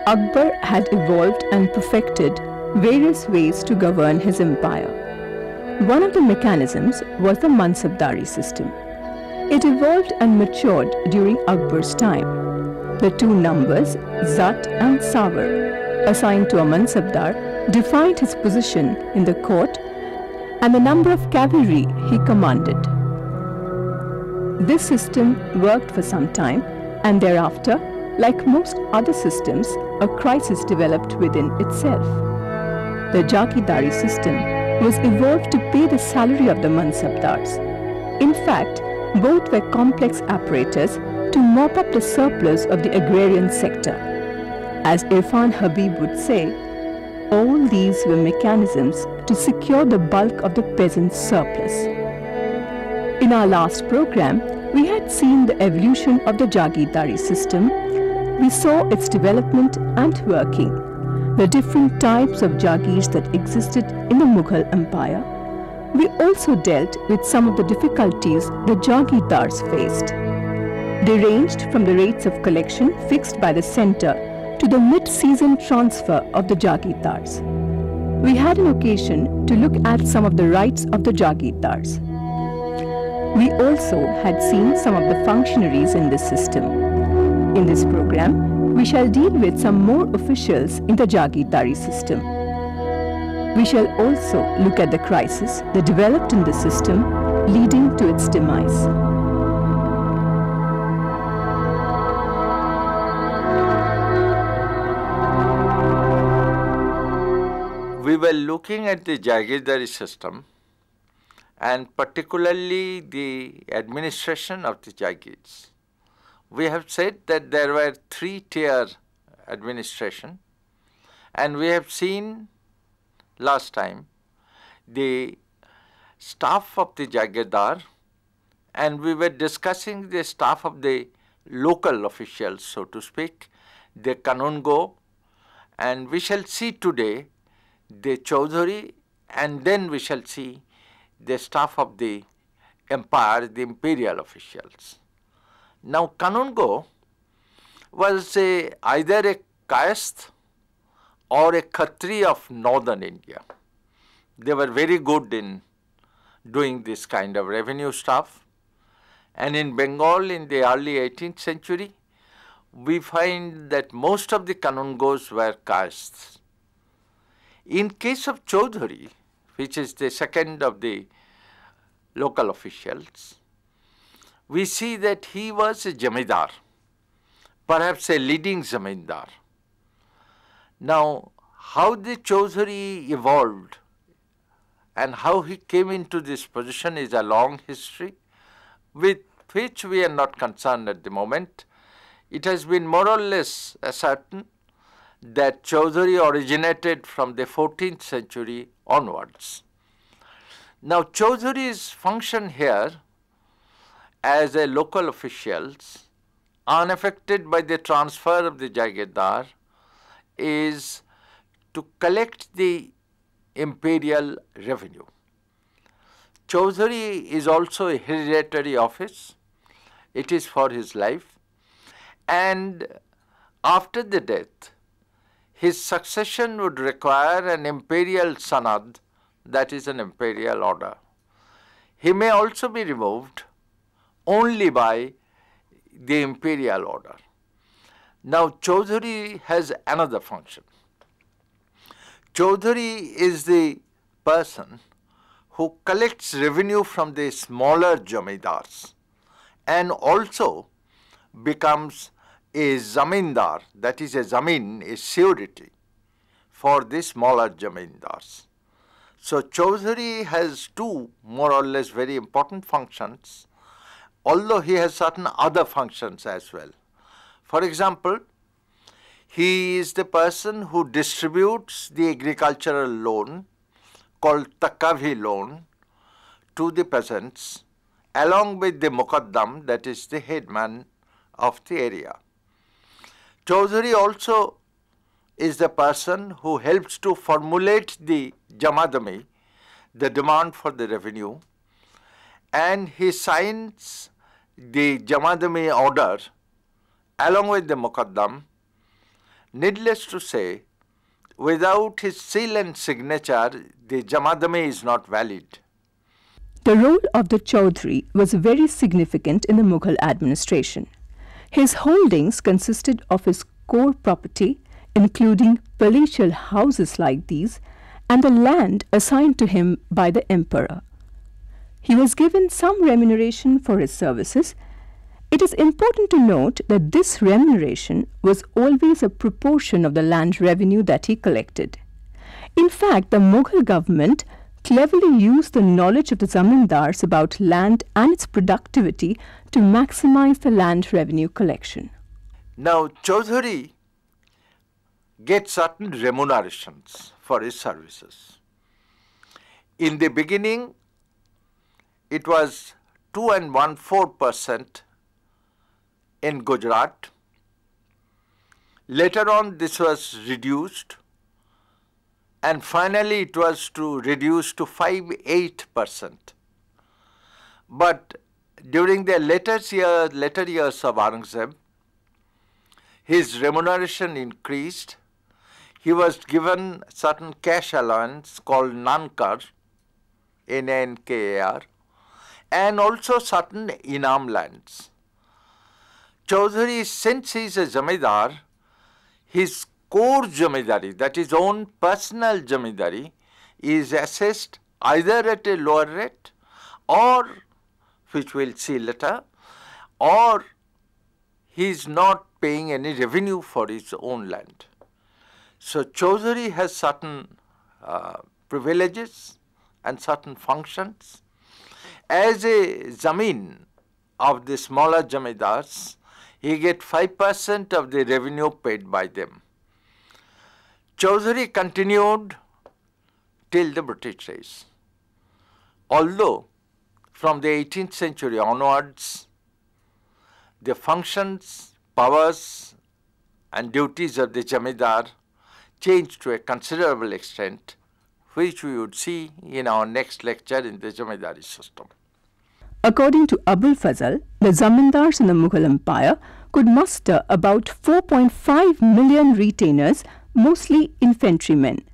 Akbar had evolved and perfected various ways to govern his empire. One of the mechanisms was the Mansabdari system. It evolved and matured during Akbar's time. The two numbers, Zat and Savar, assigned to a Mansabdar, defined his position in the court and the number of cavalry he commanded. This system worked for some time, and thereafter, like most other systems, a crisis developed within itself. The Jagirdari system was evolved to pay the salary of the Mansabdars. In fact, both were complex apparatus to mop up the surplus of the agrarian sector. As Irfan Habib would say, all these were mechanisms to secure the bulk of the peasant's surplus. In our last program, we had seen the evolution of the Jagirdari system. We saw its development and working, the different types of Jagirs that existed in the Mughal Empire. We also dealt with some of the difficulties the Jagirdars faced. They ranged from the rates of collection fixed by the centre to the mid-season transfer of the Jagirdars. We had an occasion to look at some of the rights of the Jagirdars. We also had seen some of the functionaries in this system. In this program, we shall deal with some more officials in the Jagirdari system. We shall also look at the crisis that developed in the system, leading to its demise. We were looking at the Jagirdari system and particularly the administration of the Jagirs. We have said that there were three-tier administration, and we have seen last time the staff of the Jagirdar, and we were discussing the staff of the local officials, so to speak, the Kanungo, and we shall see today the Chaudhry, and then we shall see the staff of the empire, the imperial officials. Now, Kanungo was either a Kayasth or a Khatri of northern India. They were very good in doing this kind of revenue stuff. And in Bengal in the early 18th century, we find that most of the Kanungos were Kayasths. In case of Chaudhry, which is the second of the local officials, we see that he was a Zamindar, perhaps a leading Zamindar. Now, how the Chaudhry evolved and how he came into this position is a long history with which we are not concerned at the moment. It has been more or less certain that Chaudhry originated from the 14th century onwards. Now, Chaudhry's function here as a local officials, unaffected by the transfer of the Jagirdar, is to collect the imperial revenue. Chaudhry is also a hereditary office. It is for his life, and after the death, his succession would require an imperial sanad, that is an imperial order. He may also be removed only by the imperial order. Now, Chaudhry has another function. Chaudhry is the person who collects revenue from the smaller Zamindars and also becomes a Zamindar, that is a Zamin, a surety for the smaller Zamindars. So, Chaudhry has two more or less very important functions, although he has certain other functions as well. For example, he is the person who distributes the agricultural loan called Takavi loan to the peasants along with the Muqaddam, that is the headman of the area. Chaudhry also is the person who helps to formulate the Jamadami, the demand for the revenue, and he signs the Jamadami order along with the Muqaddam, Needless to say, without his seal and signature, the Jamadame is not valid. The role of the Chaudhry was very significant in the Mughal administration. His holdings consisted of his core property, including palatial houses like these, and the land assigned to him by the emperor. He was given some remuneration for his services. It is important to note that this remuneration was always a proportion of the land revenue that he collected. In fact, the Mughal government cleverly used the knowledge of the zamindars about land and its productivity to maximize the land revenue collection. Now, Chaudhry gets certain remunerations for his services. In the beginning, it was 2.14% in Gujarat. Later on, this was reduced, and finally it was reduced to 5.8%. But during the later years of Aurangzeb, his remuneration increased. He was given certain cash allowance called Nankar, Nankar, and also certain Inam lands. Chaudhry, since he is a Zamindar, his core Zamindari, that is own personal Zamindari, is assessed either at a lower rate, or, which we'll see later, or he is not paying any revenue for his own land. So Chaudhry has certain privileges and certain functions. As a Zameen of the smaller Zamindars, he gets 5% of the revenue paid by them. Chaudhry continued till the British days. Although from the 18th century onwards, the functions, powers and duties of the Zamindar changed to a considerable extent, which we would see in our next lecture in the Jamindari system. According to Abul Fazl, the Zamindars in the Mughal Empire could muster about 4.5 million retainers, mostly infantrymen.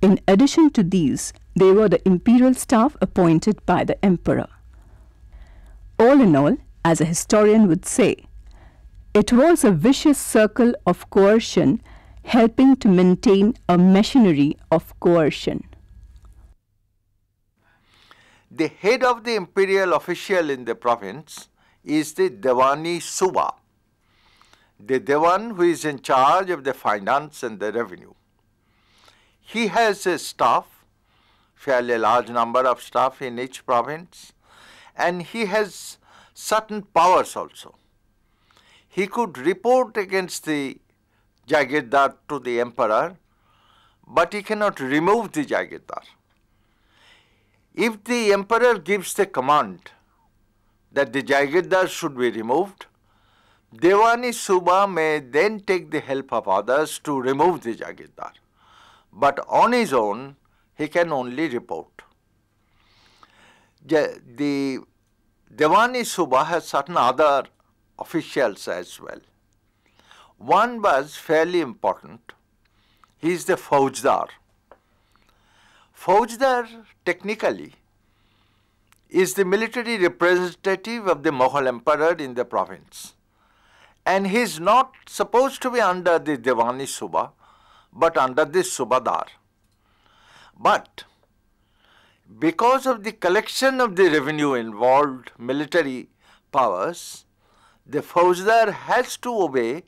In addition to these, they were the Imperial Staff appointed by the emperor. All in all, as a historian would say, it was a vicious circle of coercion helping to maintain a machinery of coercion. The head of the imperial official in the province is the Diwani Suba, the Diwan who is in charge of the finance and the revenue. He has a staff, fairly large number of staff in each province, and he has certain powers also. He could report against the Jagirdar to the emperor, but he cannot remove the Jagirdar. If the emperor gives the command that the Jagirdar should be removed, Diwani Suba may then take the help of others to remove the Jagirdar. But on his own, he can only report. The Diwani Suba has certain other officials as well. One was fairly important. He is the Faujdar. Faujdar technically is the military representative of the Mughal emperor in the province. And he is not supposed to be under the Diwani Suba, but under the Subadar. But because of the collection of the revenue involved military powers, the Faujdar has to obey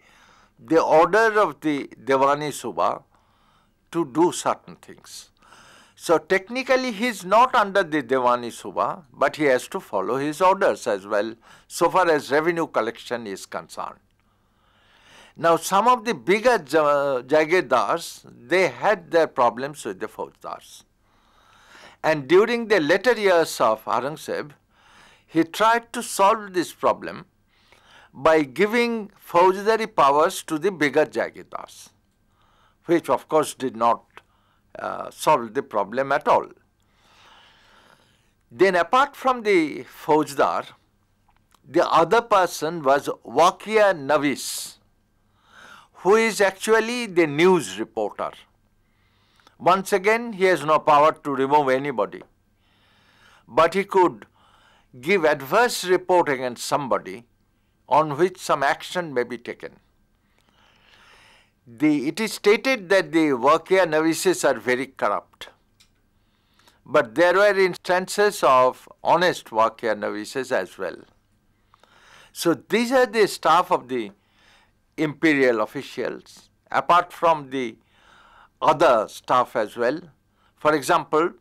the order of the Diwani Suba to do certain things. So technically he is not under the Diwani Suba, but he has to follow his orders as well, so far as revenue collection is concerned. Now some of the bigger Jagirdars, they had their problems with the Faujdars. And during the later years of Aurangzeb, he tried to solve this problem by giving Faujdari powers to the bigger Jagirdars, which of course did not solve the problem at all. Then apart from the Faujdar, the other person was Wakia Navis, who is actually the news reporter. Once again, he has no power to remove anybody, but he could give adverse report against somebody on which some action may be taken. It is stated that the workwear novices are very corrupt, but there were instances of honest workwear novices as well. So these are the staff of the imperial officials, apart from the other staff as well. For example,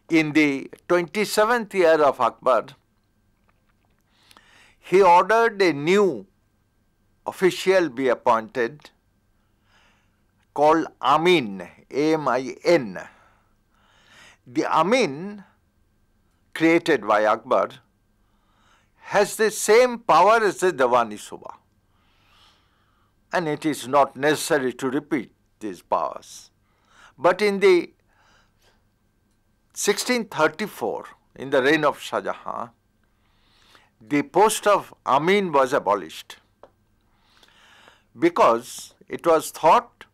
in the 27th year of Akbar, he ordered a new official be appointed called Amin, A-M-I-N. The Amin created by Akbar has the same power as the Diwani Suba, and it is not necessary to repeat these powers. But in the 1634, in the reign of Shah Jahan, the post of Amin was abolished because it was thought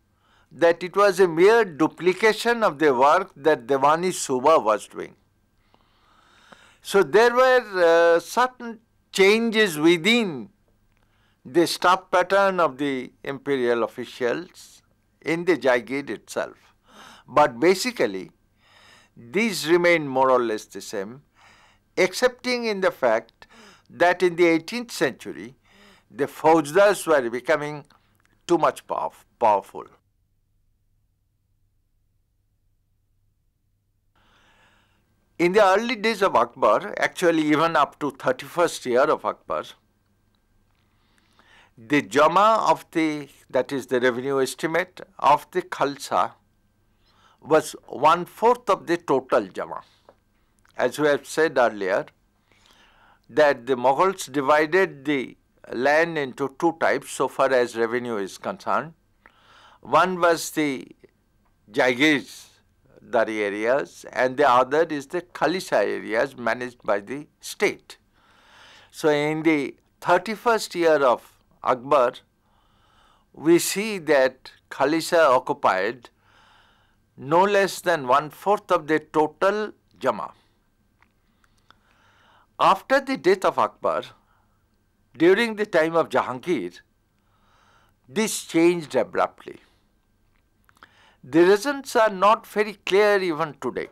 that it was a mere duplication of the work that Diwani Suba was doing. So there were certain changes within the staff pattern of the imperial officials in the Jagir itself. But basically, these remain more or less the same, excepting in the fact that in the 18th century, the Faujdars were becoming too much powerful. In the early days of Akbar, actually even up to 31st year of Akbar, the Jama of that is the revenue estimate of the Khalsa was 1/4 of the total Jama. As we have said earlier, that the Mughals divided the land into two types so far as revenue is concerned. One was the Jagirdari areas, and the other is the Khalisa areas managed by the state. So in the 31st year of Akbar, we see that Khalisa occupied no less than 1/4 of the total Jama. After the death of Akbar, during the time of Jahangir, this changed abruptly. The reasons are not very clear even today,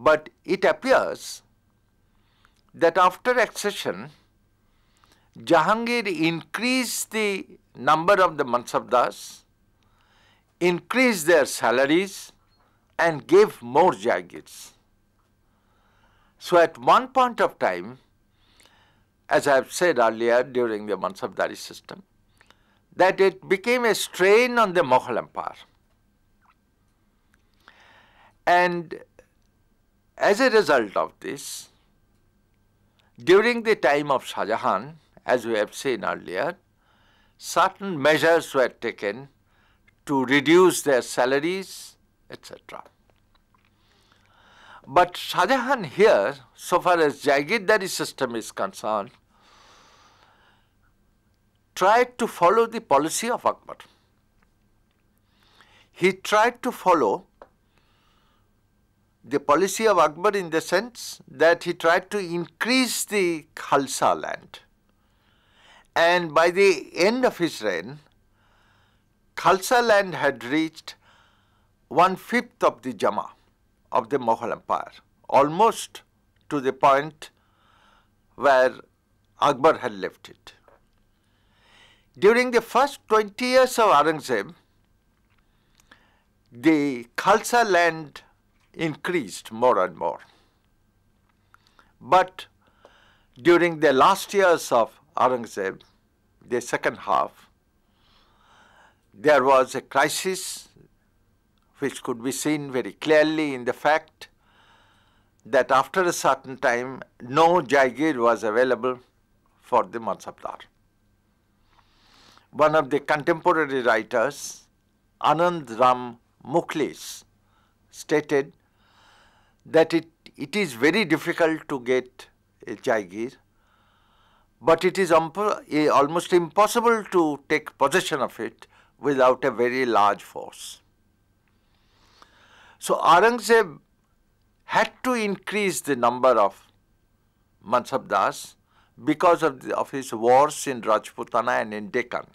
but it appears that after accession, Jahangir increased the number of the Mansabdars, increased their salaries, and gave more Jagirs. So at one point of time, as I have said earlier during the Mansabdari system, that it became a strain on the Mughal Empire. And as a result of this, during the time of Shah Jahan, as we have seen earlier, certain measures were taken to reduce their salaries, etc. But Shah Jahan here, so far as Jagirdari system is concerned, tried to follow the policy of Akbar. He tried to follow the policy of Akbar in the sense that he tried to increase the Khalsa land. And by the end of his reign, Khalsa land had reached 1/5 of the Jama of the Mughal Empire, almost to the point where Akbar had left it. During the first 20 years of Aurangzeb, the Khalsa land increased more and more. But during the last years of Aurangzeb, the second half, there was a crisis which could be seen very clearly in the fact that after a certain time, no Jagir was available for the Mansabdar. One of the contemporary writers, Anand Ram Mukhlis, stated that it is very difficult to get a Jagir, but it is almost impossible to take possession of it without a very large force. So Aurangzeb had to increase the number of Mansabdars because of his wars in Rajputana and in Deccan.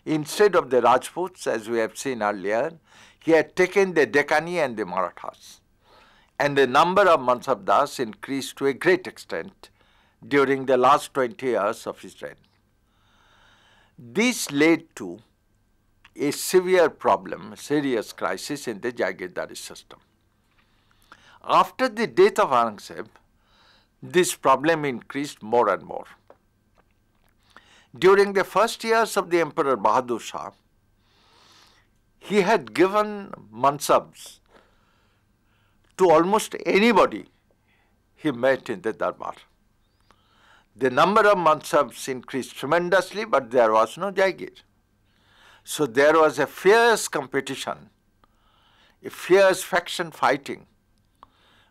Instead of the Rajputs, as we have seen earlier, he had taken the Deccani and the Marathas. And the number of Mansabdars increased to a great extent during the last 20 years of his reign. This led to a severe problem, a serious crisis in the Jagirdari system. After the death of Aurangzeb, this problem increased more and more. During the first years of the Emperor Bahadur Shah, he had given mansabs to almost anybody he met in the Darbar. The number of mansabs increased tremendously, but there was no Jagir. So there was a fierce competition, a fierce faction fighting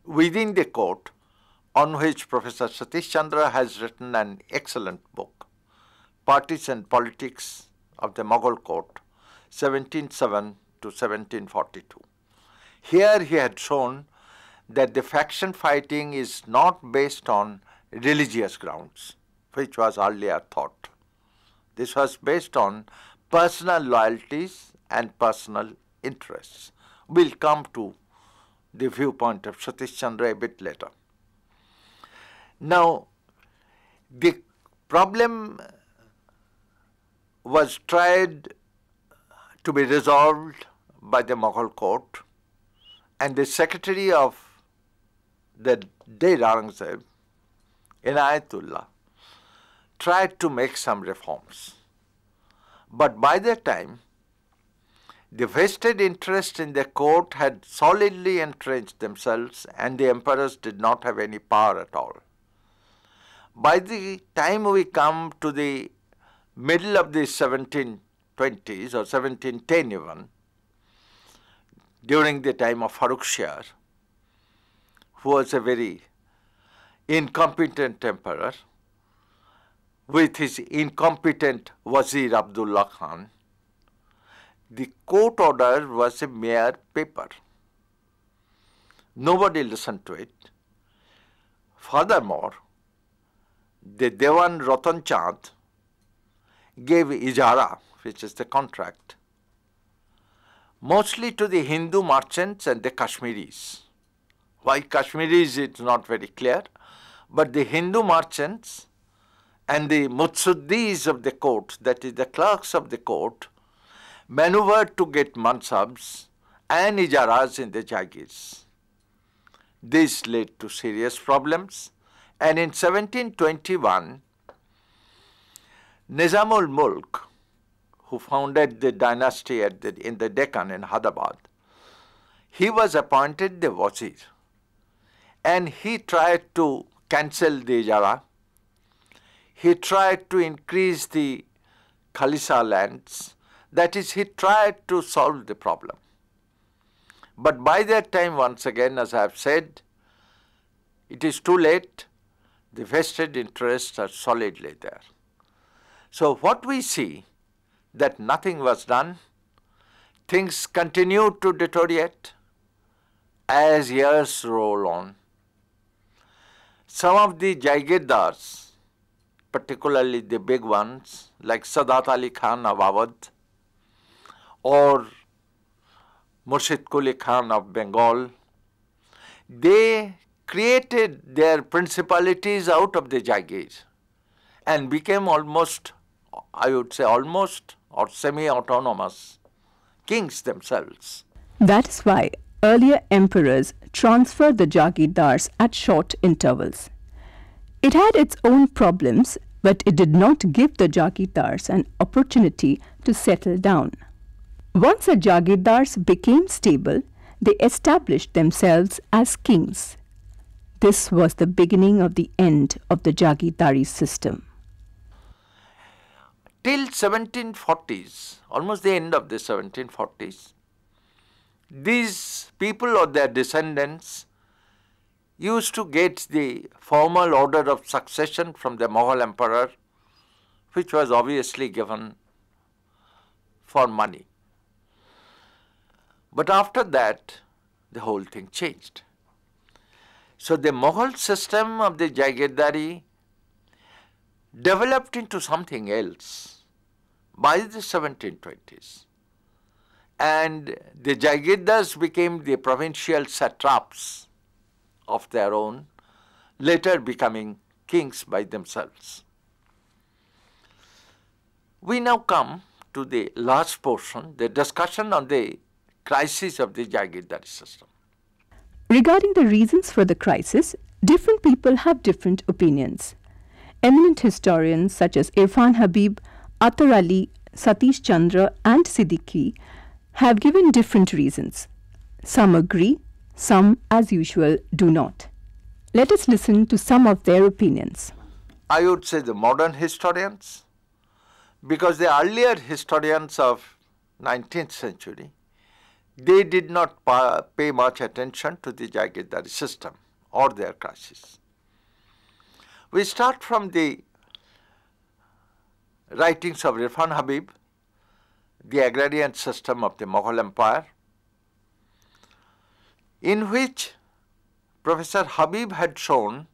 within the court, on which Professor Satish Chandra has written an excellent book, Parties and Politics of the Mughal Court, 1707 to 1742. Here he had shown that the faction fighting is not based on religious grounds, which was earlier thought. This was based on personal loyalties and personal interests. We'll come to the viewpoint of Satish Chandra a bit later. Now, the problem was tried to be resolved by the Mughal court, and the secretary of the dead Aurangzeb, Inayatullah, tried to make some reforms. But by that time, the vested interests in the court had solidly entrenched themselves, and the emperors did not have any power at all. By the time we come to the middle of the 1720s or 1710 even, during the time of Farrukhsiyar, who was a very incompetent emperor, with his incompetent Wazir Abdullah Khan, the court order was a mere paper. Nobody listened to it. Furthermore, the Dewan Ratan Chand gave ijara, which is the contract, mostly to the Hindu merchants and the Kashmiris. Why Kashmiris, it's not very clear, but the Hindu merchants and the Mutsuddis of the court, that is the clerks of the court, maneuvered to get mansabs and ijaras in the Jagirs. This led to serious problems, and in 1721, Nizamul Mulk, who founded the dynasty in the Deccan in Hyderabad, he was appointed the Wazir, and he tried to cancel the ijara. He tried to increase the Khalisa lands. That is, he tried to solve the problem. But by that time, once again, as I have said, it is too late. The vested interests are solidly there. So what we see, that nothing was done, things continued to deteriorate as years roll on. Some of the Jagirdars, particularly the big ones like Sadat Ali Khan of Awadh or Murshid Quli Khan of Bengal, they created their principalities out of the Jagirs and became almost, I would say almost or semi-autonomous kings themselves. That is why earlier emperors transferred the Jagirdars at short intervals. It had its own problems, but it did not give the Jagirdars an opportunity to settle down. Once the Jagirdars became stable, they established themselves as kings. This was the beginning of the end of the Jagirdari system. Till 1740s, almost the end of the 1740s, these people or their descendants used to get the formal order of succession from the Mughal emperor, which was obviously given for money. But after that, the whole thing changed. So the Mughal system of the Jagirdari developed into something else by the 1720s. And the Jagirdars became the provincial satraps of their own, later becoming kings by themselves. We now come to the last portion, the discussion on the crisis of the Jagirdari system. Regarding the reasons for the crisis, different people have different opinions. Eminent historians such as Irfan Habib, Attar Ali, Satish Chandra and Siddiqui have given different reasons. Some agree, some, as usual, do not. Let us listen to some of their opinions. I would say the modern historians, because the earlier historians of 19th century, they did not pay much attention to the Jagirdari system or their crisis. We start from the writings of Irfan Habib, the agrarian system of the Mughal Empire, in which Professor Habib had shown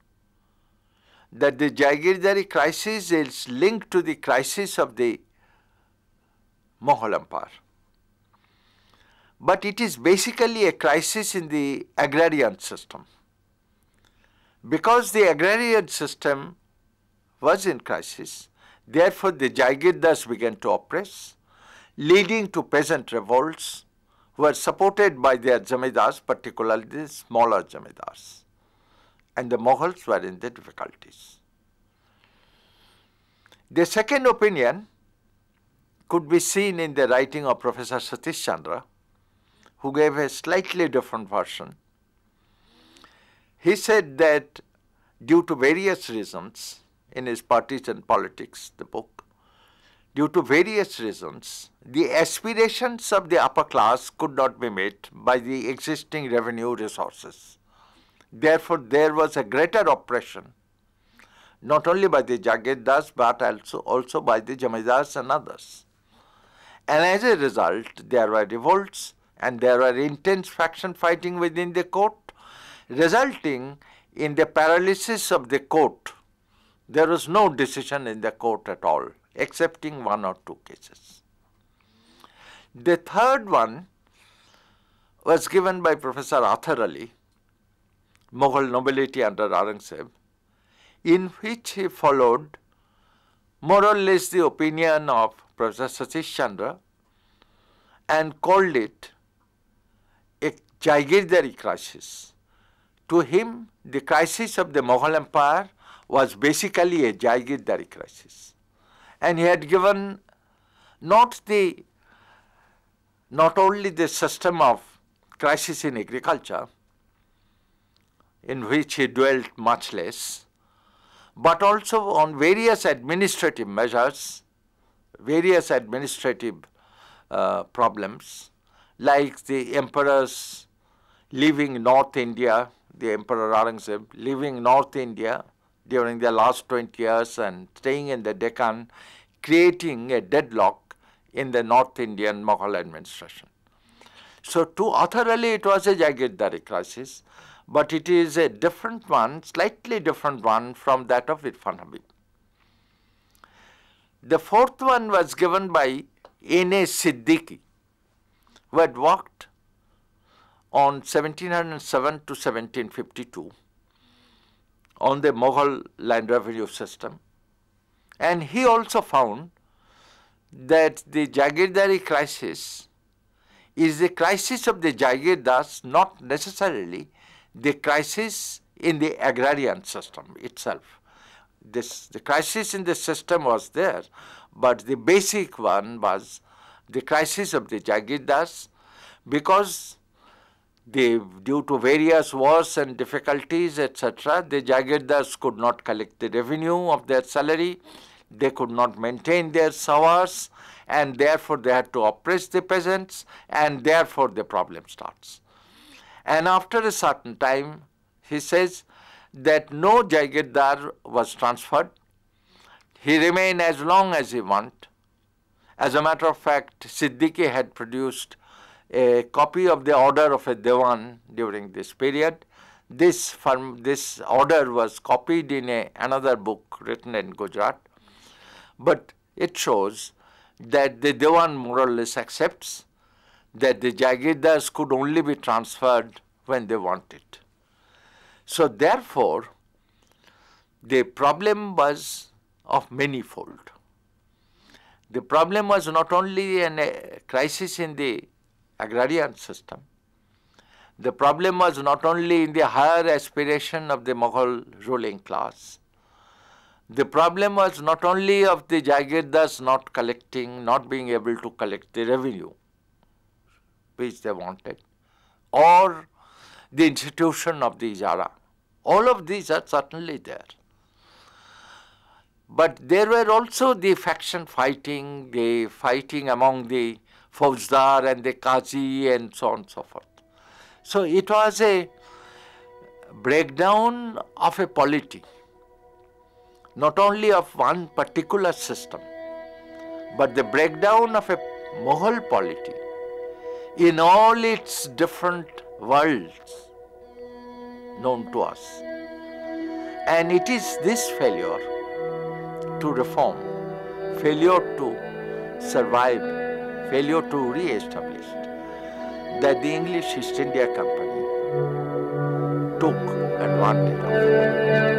that the Jagirdari crisis is linked to the crisis of the Mughal Empire. But it is basically a crisis in the agrarian system. Because the agrarian system was in crisis, therefore the Jagirdars began to oppress, leading to peasant revolts who were supported by their Zamindars, particularly the smaller Zamindars. And the Mughals were in the difficulties. The second opinion could be seen in the writing of Professor Satish Chandra, who gave a slightly different version. He said that due to various reasons, in his Partisan Politics, the book, due to various reasons, the aspirations of the upper class could not be met by the existing revenue resources. Therefore, there was a greater oppression, not only by the Jagirdars, but also by the Zamindars and others. And as a result, there were revolts and there were intense faction fighting within the court, resulting in the paralysis of the court. There was no decision in the court at all, excepting one or two cases. The third one was given by Professor Attar Ali, Mughal nobility under Aurangzeb, in which he followed more or less the opinion of Professor Satish Chandra and called it a Jagirdari crisis. To him, the crisis of the Mughal Empire was basically a Jagirdari crisis. And he had given not only the system of crisis in agriculture, in which he dwelt much less, but also on various administrative measures, various administrative problems, like the emperors leaving North India, the Emperor Aurangzeb leaving North India during the last 20 years and staying in the Deccan, creating a deadlock in the North Indian Mughal administration. So to Attar Ali, it was a Jagirdari crisis, but it is a different one, slightly different one from that of Irfan Habib. The fourth one was given by N.A. Siddiqui, who had worked on 1707 to 1752 on the Mughal land revenue system. And he also found that the Jagirdari crisis is the crisis of the Jagirdars, not necessarily the crisis in the agrarian system itself. The crisis in the system was there, but the basic one was the crisis of the Jagirdars, because due to various wars and difficulties, etc., the Jagirdars could not collect the revenue of their salary, they could not maintain their savars, and therefore they had to oppress the peasants, and therefore the problem starts. And after a certain time, he says that no Jagirdar was transferred. He remained as long as he wanted. As a matter of fact, Siddiqui had produced a copy of the order of a Dewan during this period. This order was copied in another book written in Gujarat, but it shows that the Dewan more or less accepts that the Jagirdars could only be transferred when they wanted. So therefore, the problem was of manifold. The problem was not only a crisis in the agrarian system. The problem was not only in the higher aspiration of the Mughal ruling class. The problem was not only of the Jagirdars not being able to collect the revenue which they wanted, or the institution of the Ijara. All of these are certainly there. But there were also the faction fighting, the fighting among the Fauzdar and the Qazi and so on and so forth. So it was a breakdown of a polity, not only of one particular system, but the breakdown of a Mughal polity in all its different worlds known to us. And it is this failure to reform, failure to survive, failure to re-establish that the English East India Company took advantage of.